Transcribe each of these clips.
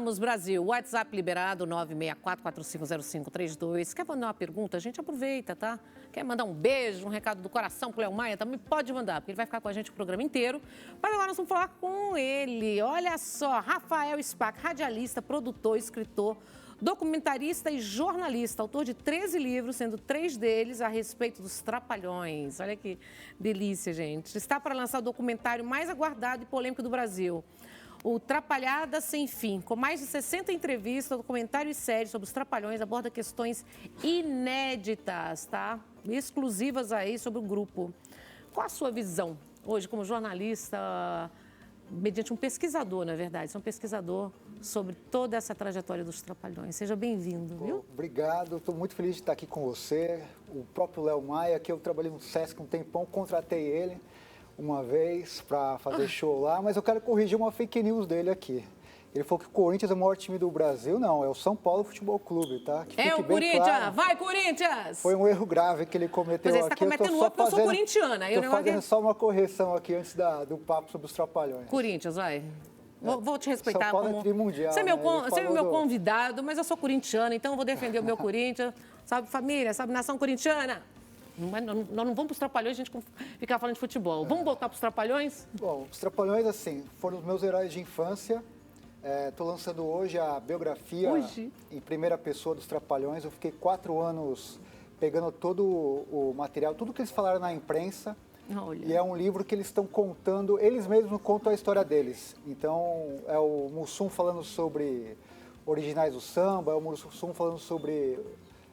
Vamos, Brasil. WhatsApp liberado, 964-450532. Quer mandar uma pergunta? A gente aproveita, tá? Quer mandar um beijo, um recado do coração pro Léo Maia? Também pode mandar, porque ele vai ficar com a gente o programa inteiro. Mas agora nós vamos falar com ele. Olha só, Rafael Spack, radialista, produtor, escritor, documentarista e jornalista, autor de 13 livros, sendo 3 deles a respeito dos Trapalhões. Olha que delícia, gente. Está para lançar o documentário mais aguardado e polêmico do Brasil, o Trapalhada Sem Fim. Com mais de 60 entrevistas, documentário e séries sobre os Trapalhões, aborda questões inéditas, tá? Exclusivas aí sobre o grupo. Qual a sua visão hoje como jornalista, mediante um pesquisador, na verdade, você é um pesquisador sobre toda essa trajetória dos Trapalhões? Seja bem-vindo, viu? Obrigado, estou muito feliz de estar aqui com você. O próprio Léo Maia, que eu trabalhei no Sesc um tempão, contratei ele uma vez para fazer show lá, mas eu quero corrigir uma fake news dele aqui. Ele falou que o Corinthians é o maior time do Brasil. Não, é o São Paulo Futebol Clube, tá? Que é o Corinthians! Claro. Vai, Corinthians! Foi um erro grave que ele cometeu aqui. Você está cometendo outro, porque eu sou corintiana. Estou fazendo só uma correção aqui antes do papo sobre os Trapalhões. Corinthians, vai. Vou te respeitar. São Paulo é trimundial, você é meu convidado, mas eu sou corintiana, então eu vou defender o meu Corinthians. Sabe, família, sabe, nação corintiana. Nós não vamos para os Trapalhões, a gente ficar falando de futebol. Vamos voltar para os Trapalhões? Bom, os Trapalhões, assim, foram os meus heróis de infância. Estou lançando hoje a biografia em primeira pessoa dos Trapalhões. Eu fiquei 4 anos pegando todo o material, tudo que eles falaram na imprensa. Olha. E é um livro que eles estão contando, eles mesmos contam a história deles. Então, é o Mussum falando sobre originais do samba, é o Mussum falando sobre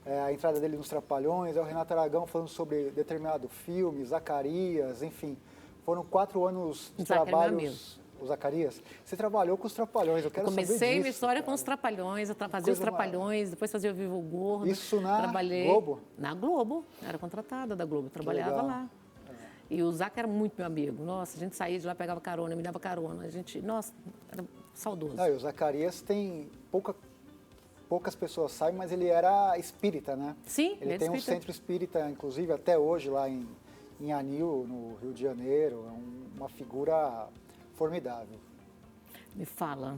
a entrada dele nos Trapalhões, é o Renato Aragão falando sobre determinado filme, Zacarias, enfim. Foram 4 anos de trabalhos. O Zacarias, você trabalhou com os Trapalhões, eu quero saber disso. Comecei minha história com os Trapalhões, eu fazia os Trapalhões, depois fazia o Vivo Gordo. Isso na Globo? Na Globo, era contratada da Globo, trabalhava lá. E o Zac era muito meu amigo. Nossa, a gente saía de lá, pegava carona, me dava carona. Nossa, era saudoso. E o Zacarias tem poucas pessoas sabem, mas ele era espírita, né? Sim, ele tem um centro espírita, inclusive, até hoje, lá em Anil, no Rio de Janeiro. É uma figura formidável. Me fala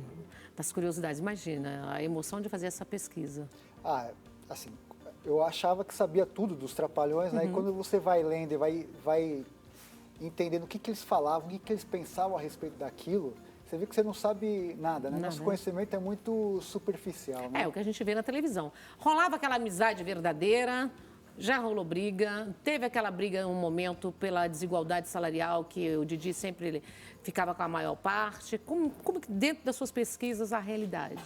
das curiosidades. Imagina a emoção de fazer essa pesquisa. Assim, eu achava que sabia tudo dos Trapalhões, né? E quando você vai lendo e vai entendendo o que eles falavam, o que eles pensavam a respeito daquilo, você vê que você não sabe nada, né? Nosso conhecimento é muito superficial, né? É o que a gente vê na televisão. Rolava aquela amizade verdadeira, já rolou briga, teve aquela briga em um momento pela desigualdade salarial, que o Didi sempre ele ficava com a maior parte. Como que dentro das suas pesquisas a realidade?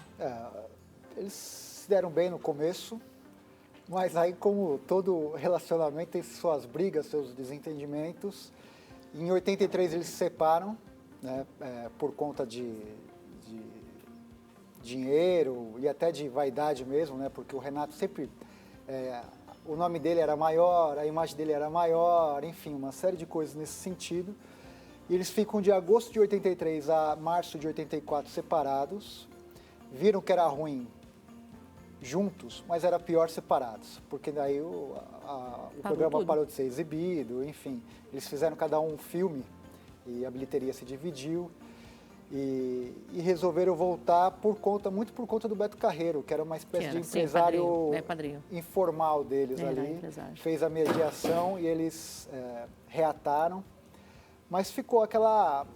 Eles se deram bem no começo, mas aí, como todo relacionamento tem suas brigas, seus desentendimentos, em 83 eles se separam, né, por conta de dinheiro e até de vaidade mesmo, né, porque o Renato sempre, o nome dele era maior, a imagem dele era maior, enfim, uma série de coisas nesse sentido. E eles ficam de agosto de 83 a março de 84 separados, viram que era ruim juntos, mas era pior separados, porque daí o programa parou de ser exibido, enfim. Eles fizeram cada um filme e a bilheteria se dividiu e resolveram voltar muito por conta do Beto Carreiro, que era uma espécie de empresário informal deles ali. Fez a mediação e eles reataram, mas ficou aquela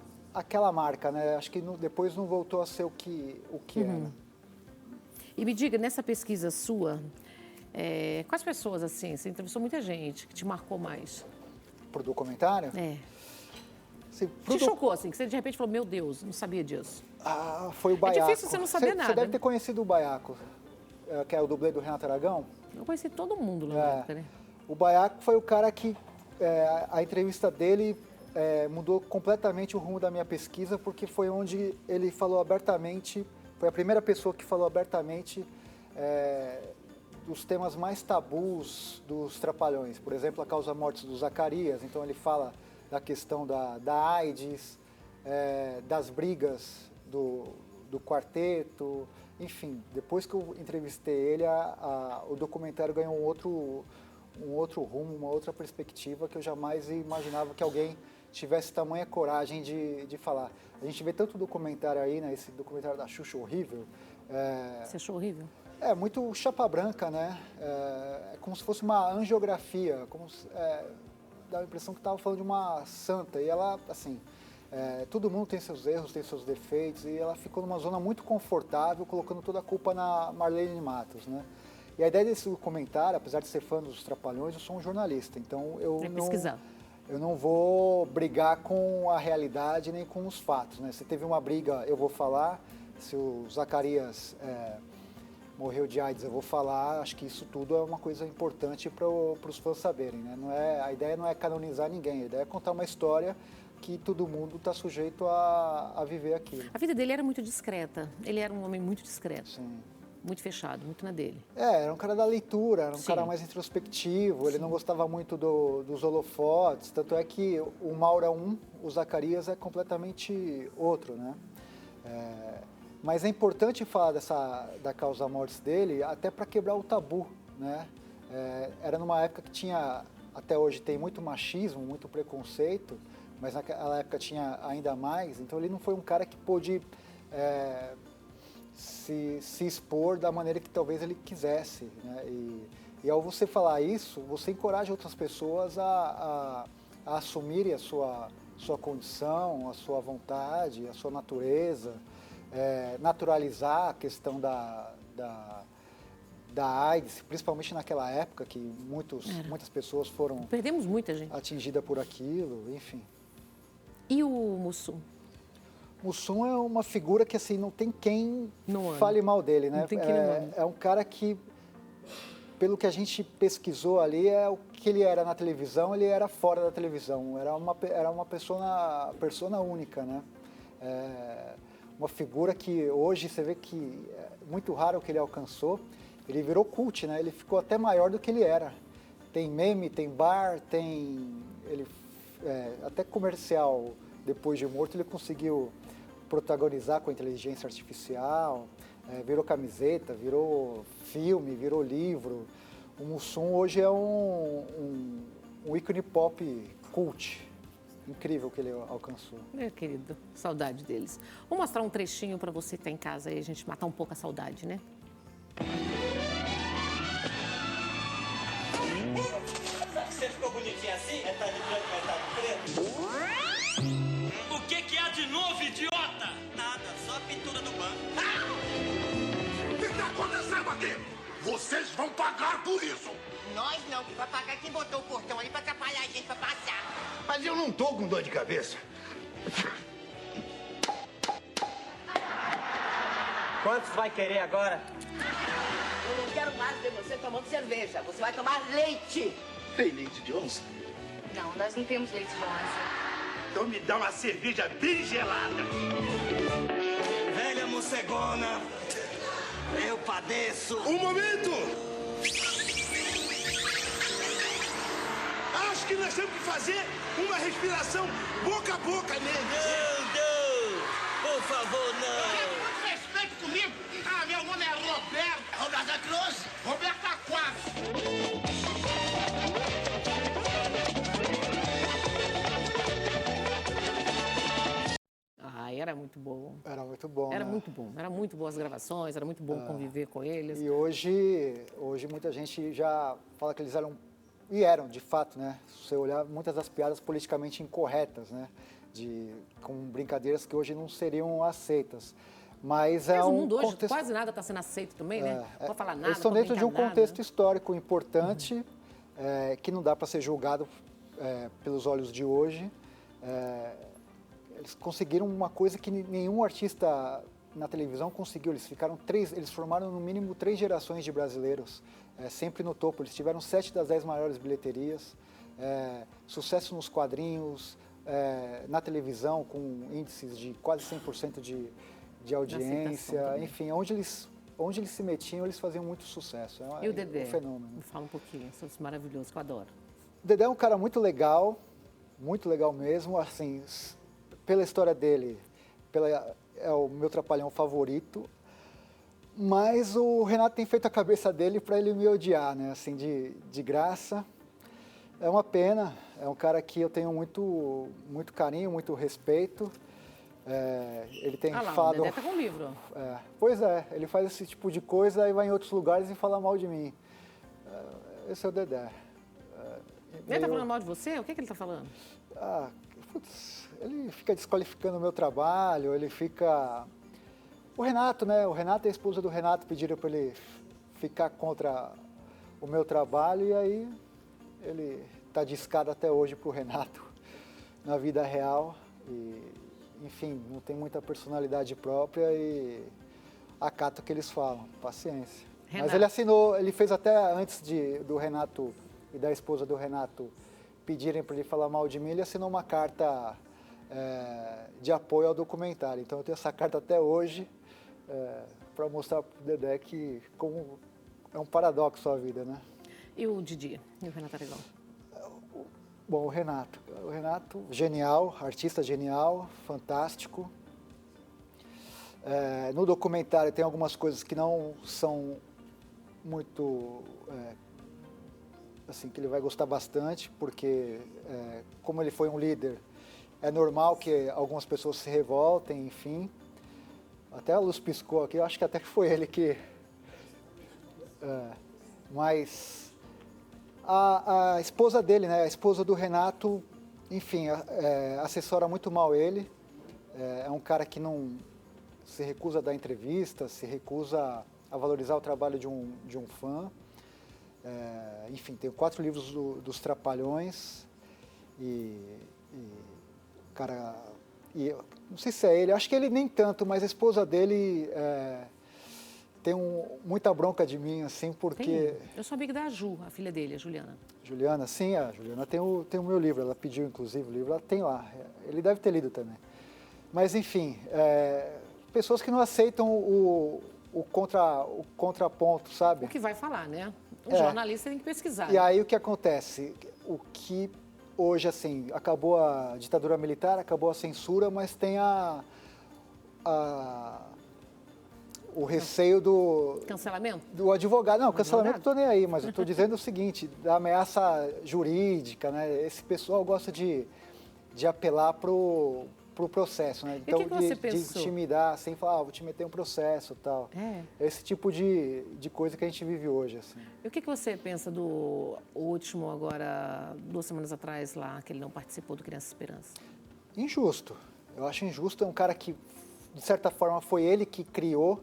marca, né? Acho que depois não voltou a ser o que era. E me diga, nessa pesquisa sua, quais pessoas, assim, você entrevistou muita gente, que te marcou mais? Pro documentário? Sim, te chocou, assim, que você de repente falou, meu Deus, não sabia disso. Foi o Baiaco. É difícil você não saber nada. Você deve ter conhecido o Baiaco, que é o dublê do Renato Aragão. Eu conheci todo mundo na época, né? O Baiaco foi o cara que, a entrevista dele mudou completamente o rumo da minha pesquisa, porque foi onde ele falou abertamente. Foi a primeira pessoa que falou abertamente dos temas mais tabus dos Trapalhões. Por exemplo, a causa-morte do Zacarias. Então, ele fala da questão da AIDS, das brigas do quarteto. Enfim, depois que eu entrevistei ele, o documentário ganhou um outro rumo, uma outra perspectiva que eu jamais imaginava que alguém tivesse tamanha coragem de falar. A gente vê tanto documentário aí, né, esse documentário da Xuxa horrível, Você achou horrível? É muito chapa branca, né? É como se fosse uma angiografia, dá a impressão que estava falando de uma santa. E ela, assim, todo mundo tem seus erros, tem seus defeitos, e ela ficou numa zona muito confortável, colocando toda a culpa na Marlene Matos, né? E a ideia desse comentário, apesar de ser fã dos Trapalhões, eu sou um jornalista, então eu não vou brigar com a realidade nem com os fatos, né? Se teve uma briga, eu vou falar. Se o Zacarias morreu de AIDS, eu vou falar. Acho que isso tudo é uma coisa importante para os fãs saberem, né? A ideia não é canonizar ninguém, a ideia é contar uma história que todo mundo está sujeito a viver aquilo. A vida dele era muito discreta, ele era um homem muito discreto. Sim. Muito fechado, muito na dele. Era um cara da leitura, era um Sim. cara mais introspectivo, ele não gostava muito dos holofotes, tanto é que o Mauro é um, o Zacarias é completamente outro, né? Mas é importante falar da causa mortis dele, até para quebrar o tabu, né? Era numa época que tinha, até hoje tem muito machismo, muito preconceito, mas naquela época tinha ainda mais, então ele não foi um cara que pôde se expor da maneira que talvez ele quisesse, né? E ao você falar isso, você encoraja outras pessoas a assumirem a sua condição, a sua vontade, a sua natureza, naturalizar a questão da AIDS, principalmente naquela época que muitas pessoas foram Perdemos muita gente. atingidas por aquilo, enfim. E o Mussum? Mussum é uma figura que assim não tem quem Não ame. fale mal dele, né? Não tem quem não ame. É um cara que, pelo que a gente pesquisou ali, é o que ele era na televisão, ele era fora da televisão. Era uma persona única, né? Uma figura que hoje você vê que é muito raro o que ele alcançou. Ele virou cult, né? Ele ficou até maior do que ele era. Tem meme, tem bar, até comercial. Depois de morto, ele conseguiu protagonizar com a inteligência artificial, virou camiseta, virou filme, virou livro. O Mussum hoje é um ícone pop cult. Incrível que ele alcançou. Meu querido, saudade deles. Vou mostrar um trechinho para você que está em casa e a gente matar um pouco a saudade, né? Você ficou bonitinha assim? Metade branco, metade preto? O que há de novo, idiota? Nada, só a pintura do banco. O que está acontecendo aqui? Vocês vão pagar por isso. Nós não, que vai pagar quem botou o portão ali pra atrapalhar a gente pra passar. Mas eu não tô com dor de cabeça. Quantos vai querer agora? Eu não quero mais ver você tomando cerveja. Você vai tomar leite. Tem leite de onça? Não, nós não temos leite de onça. Então me dá uma cerveja bem gelada. Velha morcegona, eu padeço. Um momento! Acho que nós temos que fazer uma respiração boca a boca nele. Não, por favor, não. Muito respeito comigo. Ah, meu nome é Roberto. Roberto Cruz. Roberto Aquário. Era muito bom. Era muito bom, Era né? muito bom. Era muito boas gravações, era muito bom conviver com eles. E hoje muita gente já fala que eles eram de fato, né? Se você olhar, muitas das piadas politicamente incorretas, né? Com brincadeiras que hoje não seriam aceitas. Mas Mas o mundo hoje quase nada está sendo aceito também, né? Não pode falar nada, eles estão pode dentro de um brincar contexto nada. histórico importante, que não dá para ser julgado pelos olhos de hoje. Eles conseguiram uma coisa que nenhum artista na televisão conseguiu. Eles formaram no mínimo 3 gerações de brasileiros, sempre no topo. Eles tiveram 7 das 10 maiores bilheterias, sucesso nos quadrinhos, na televisão com índices de quase 100% de audiência. também. Enfim, onde eles se metiam, eles faziam muito sucesso. E o Dedé? Um fenômeno. Me fala um pouquinho, isso é maravilhoso, que eu adoro. O Dedé é um cara muito legal mesmo, assim, pela história dele, é o meu Trapalhão favorito, mas o Renato tem feito a cabeça dele para ele me odiar, né, assim, de graça. É uma pena, é um cara que eu tenho muito carinho, muito respeito, Ele tem Ah lá, o falado... Dedé tá com um livro. Pois é, ele faz esse tipo de coisa e vai em outros lugares e fala mal de mim. Esse é o Dedé. Ele tá falando mal de você? O que ele tá falando? Ele fica desqualificando o meu trabalho, ele fica... O Renato, né? O Renato e a esposa do Renato pediram para ele ficar contra o meu trabalho e aí ele tá de escada até hoje pro Renato na vida real. E, enfim, não tem muita personalidade própria e acata o que eles falam. Paciência. Renato. Mas ele assinou, ele fez até antes do Renato e da esposa do Renato pedirem para ele falar mal de mim, ele assinou uma carta de apoio ao documentário. Então eu tenho essa carta até hoje para mostrar para o Dedé que como é um paradoxo a vida, né? E o Didi? E o Renato Aragão? Bom, o Renato, genial, artista genial, fantástico. No documentário tem algumas coisas que não são muito, assim, que ele vai gostar bastante, porque como ele foi um líder, é normal que algumas pessoas se revoltem, enfim. Até a luz piscou aqui, eu acho que até que foi ele que... mas a esposa dele, né, a esposa do Renato, enfim, assessora muito mal ele. É um cara que não se recusa a dar entrevista, se recusa a valorizar o trabalho de um fã. Enfim, tem 4 livros dos Trapalhões cara, não sei se é ele, acho que ele nem tanto, mas a esposa dele tem muita bronca de mim, assim, porque... Eu sou amiga da Ju, a filha dele, a Juliana. Juliana, sim, a Juliana tem o meu livro, ela pediu, inclusive, o livro, ela tem lá, ele deve ter lido também. Mas, enfim, pessoas que não aceitam o contraponto, sabe? O que vai falar, né? Um jornalista tem que pesquisar. E aí o que acontece? O que hoje, assim, acabou a ditadura militar, acabou a censura, mas tem o receio do... Cancelamento? Do advogado. Não, cancelamento não estou nem aí, mas eu estou dizendo o seguinte, da ameaça jurídica, né? Esse pessoal gosta de apelar pro processo, né? Então, e o que você pensou? De intimidar, assim, falar, vou te meter um processo e tal. Esse tipo de coisa que a gente vive hoje, assim. E o que você pensa do último, agora, 2 semanas atrás, lá, que ele não participou do Criança Esperança? Injusto. Eu acho injusto. É um cara que, de certa forma, foi ele que criou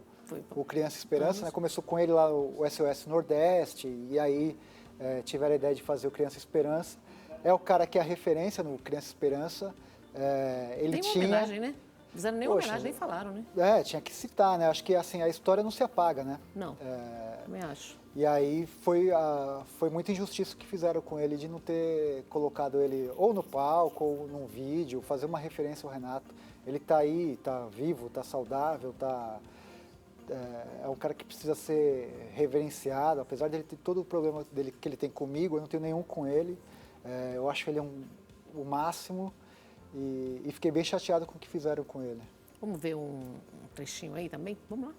o Criança Esperança, né? Começou com ele lá o SOS Nordeste, e aí tiveram a ideia de fazer o Criança Esperança. É o cara que é a referência no Criança Esperança. Ele tem uma homenagem, né? Fizeram nem homenagem, nem falaram, né? Tinha que citar, né? Acho que assim, a história não se apaga, né? Não, também acho. E aí foi muita injustiça que fizeram com ele de não ter colocado ele ou no palco ou num vídeo, fazer uma referência ao Renato. Ele tá aí, tá vivo, tá saudável, é um cara que precisa ser reverenciado, apesar dele ter todo o problema que ele tem comigo, eu não tenho nenhum com ele. Eu acho ele o máximo. E fiquei bem chateado com o que fizeram com ele. Vamos ver um trechinho aí também? Vamos lá.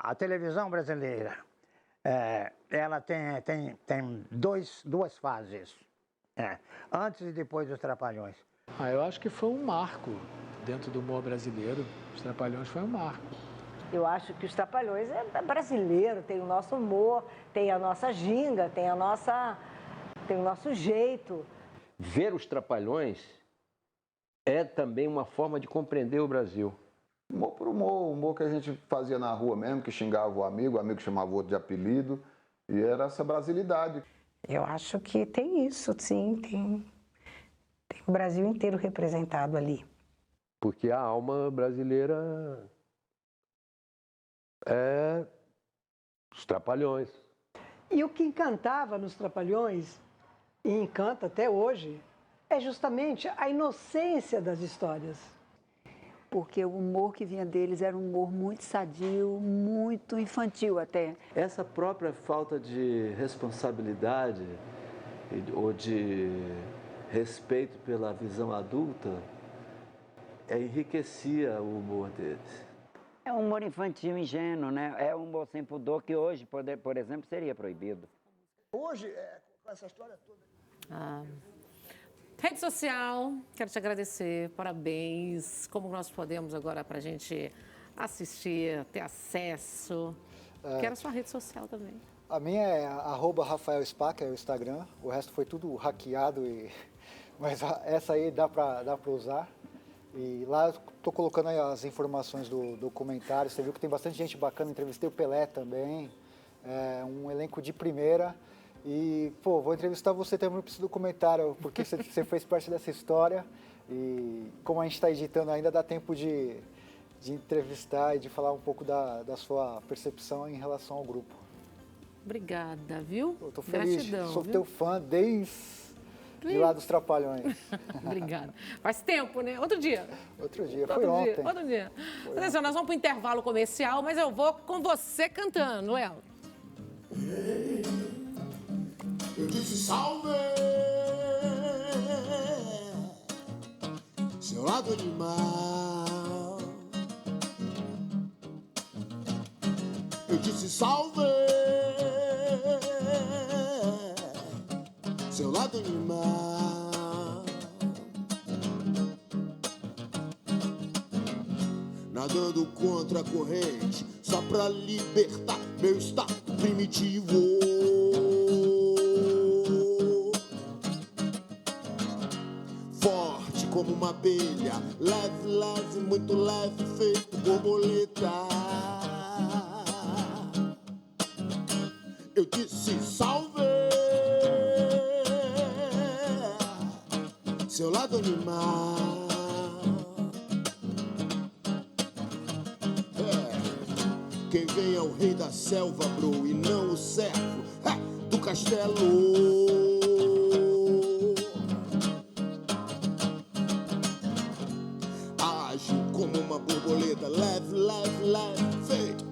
A televisão brasileira, ela tem duas fases, antes e depois dos Trapalhões. Eu acho que foi um marco dentro do humor brasileiro. Os Trapalhões foi um marco. Eu acho que os Trapalhões é brasileiro, tem o nosso humor, tem a nossa ginga, tem o nosso jeito. Ver os Trapalhões é também uma forma de compreender o Brasil. Humor por humor, humor que a gente fazia na rua mesmo, que xingava o amigo chamava o outro de apelido, e era essa brasilidade. Eu acho que tem isso, sim, tem o Brasil inteiro representado ali. Porque a alma brasileira é os Trapalhões. E o que encantava nos Trapalhões, e encanta até hoje, é justamente a inocência das histórias. Porque o humor que vinha deles era um humor muito sadio, muito infantil até. Essa própria falta de responsabilidade ou de respeito pela visão adulta enriquecia o humor deles. É um humor infantil ingênuo, né? É um humor sem pudor que hoje, por exemplo, seria proibido. Hoje, com essa história toda... Rede social, quero te agradecer, parabéns. Como nós podemos agora para a gente assistir, ter acesso? Quero a sua rede social também. A minha é @RafaelSpack, é o Instagram. O resto foi tudo hackeado, mas essa aí dá para usar. E lá eu estou colocando aí as informações do documentário. Você viu que tem bastante gente bacana, entrevistei o Pelé também. É um elenco de primeira. E, pô, vou entrevistar você também para esse documentário, porque você fez parte dessa história. E como a gente está editando ainda, dá tempo de entrevistar e de falar um pouco da sua percepção em relação ao grupo. Obrigada, viu? Eu tô feliz, gratidão, sou viu? teu fã desde lá dos Trapalhões. Obrigada. Faz tempo, né? Outro dia. Foi ontem. Outro dia. Atenção, nós vamos para o intervalo comercial, mas eu vou com você cantando, Léo. Eu disse salve, seu lado animal. Eu disse salve, seu lado animal. Nadando contra a corrente, só pra libertar meu estado primitivo. Forte como uma abelha, leve, leve, muito leve, feito borboleta. Eu disse salve, seu lado animal. Quem vem é o rei da selva, bro, e não o servo do castelo. Age como uma borboleta, leve, leve, leve, feito.